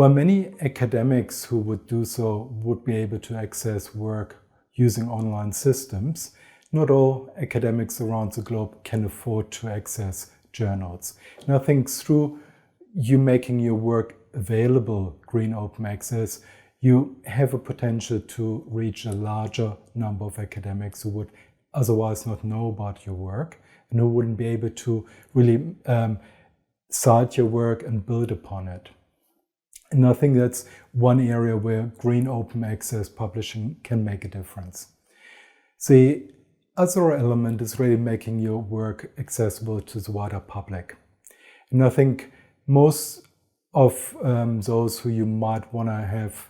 While many academics who would do so would be able to access work using online systems, not all academics around the globe can afford to access journals. And I think through you making your work available, green open access, you have a potential to reach a larger number of academics who would otherwise not know about your work and who wouldn't be able to really cite your work and build upon it. And I think that's one area where green open access publishing can make a difference. The other element is really making your work accessible to the wider public. And I think most of those who you might want to have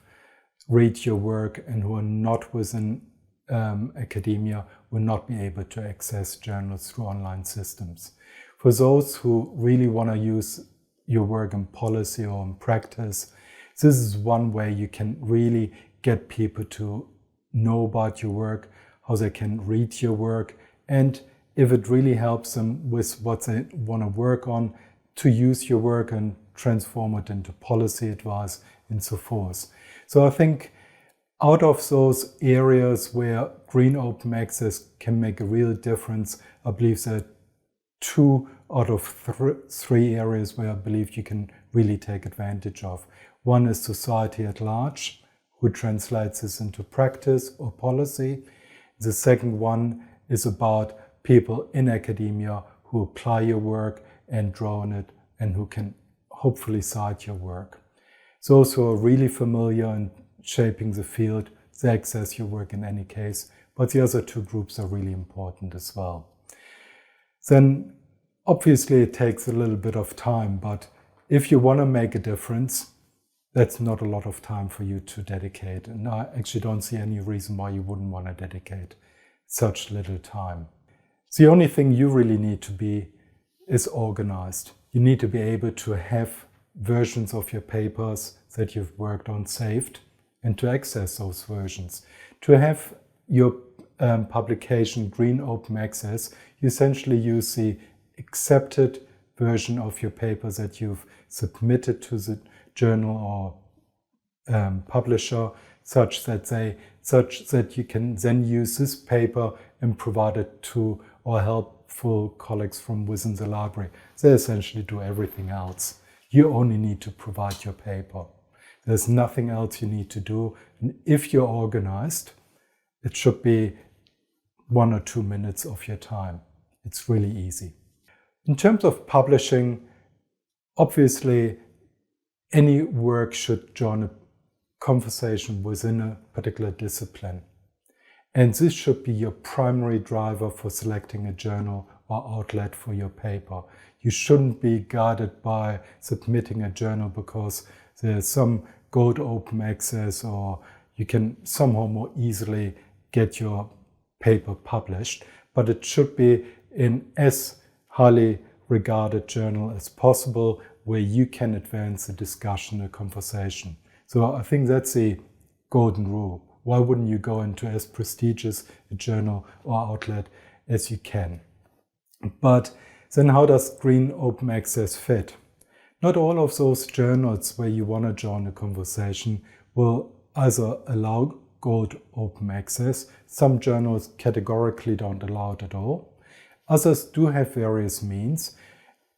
read your work and who are not within academia will not be able to access journals through online systems. For those who really want to use your work in policy or in practice, this is one way you can really get people to know about your work, how they can read your work, and if it really helps them with what they want to work on, to use your work and transform it into policy advice and so forth. So I think out of those areas where green open access can make a real difference, I believe there are 2 out of 3 areas where I believe you can really take advantage of. One is society at large, who translates this into practice or policy. The second one is about people in academia who apply your work and draw on it and who can hopefully cite your work. Those who are really familiar in shaping the field, they access your work in any case, but the other 2 groups are really important as well. Then obviously it takes a little bit of time, but if you want to make a difference, that's not a lot of time for you to dedicate. And I actually don't see any reason why you wouldn't want to dedicate such little time. The only thing you really need to be is organized. You need to be able to have versions of your papers that you've worked on saved and to access those versions. To have your publication green open access, you essentially use the accepted version of your paper that you've submitted to the journal or publisher, such that you can then use this paper and provide it to or helpful colleagues from within the library. They essentially do everything else. You only need to provide your paper. There's nothing else you need to do. And if you're organized, it should be 1 or 2 minutes of your time. It's really easy. In terms of publishing, obviously, any work should join a conversation within a particular discipline. And this should be your primary driver for selecting a journal or outlet for your paper. You shouldn't be guided by submitting a journal because there's some gold open access or you can somehow more easily get your paper published, but it should be in as highly regarded journal as possible where you can advance the discussion, the conversation. So I think that's the golden rule. Why wouldn't you go into as prestigious a journal or outlet as you can? But then how does green open access fit? Not all of those journals where you want to join a conversation will either allow gold open access. Some journals categorically don't allow it at all. Others do have various means.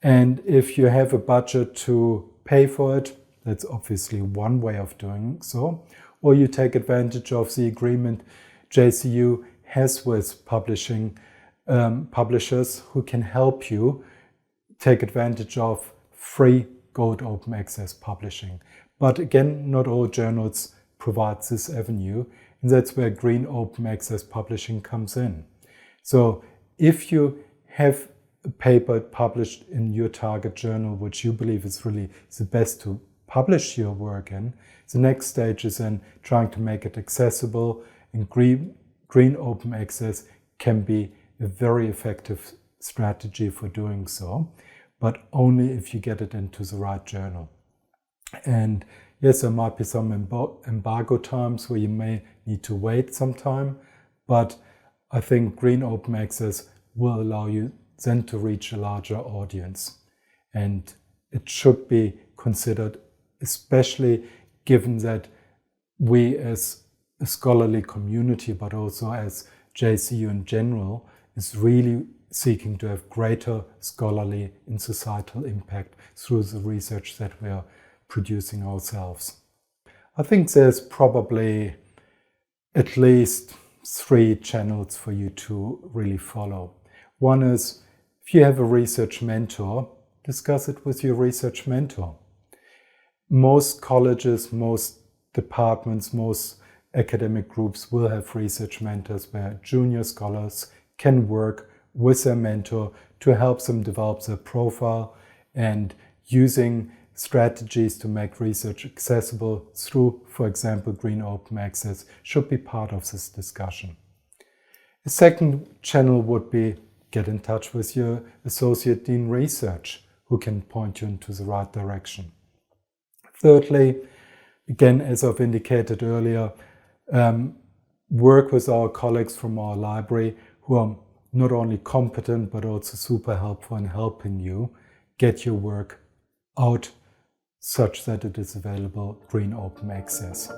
And if you have a budget to pay for it, that's obviously one way of doing so. Or you take advantage of the agreement JCU has with publishers who can help you take advantage of free gold open access publishing. But again, not all journals provide this avenue, and that's where green open access publishing comes in. So if you have a paper published in your target journal, which you believe is really the best to publish your work in, the next stage is then trying to make it accessible, and green open access can be a very effective strategy for doing so, but only if you get it into the right journal. And yes, there might be some embargo times where you may need to wait some time, but I think green open access will allow you then to reach a larger audience. And it should be considered especially given that we as a scholarly community, but also as JCU in general, is really seeking to have greater scholarly and societal impact through the research that we are producing ourselves. I think there's probably at least 3 channels for you to really follow. One is, if you have a research mentor, discuss it with your research mentor. Most colleges, most departments, most academic groups will have research mentors where junior scholars can work with their mentor to help them develop their profile, and using strategies to make research accessible through, for example, green open access should be part of this discussion. A second channel would be get in touch with your Associate Dean Research, who can point you into the right direction. Thirdly, again, as I've indicated earlier, work with our colleagues from our library who are not only competent but also super helpful in helping you get your work out such that it is available green open access.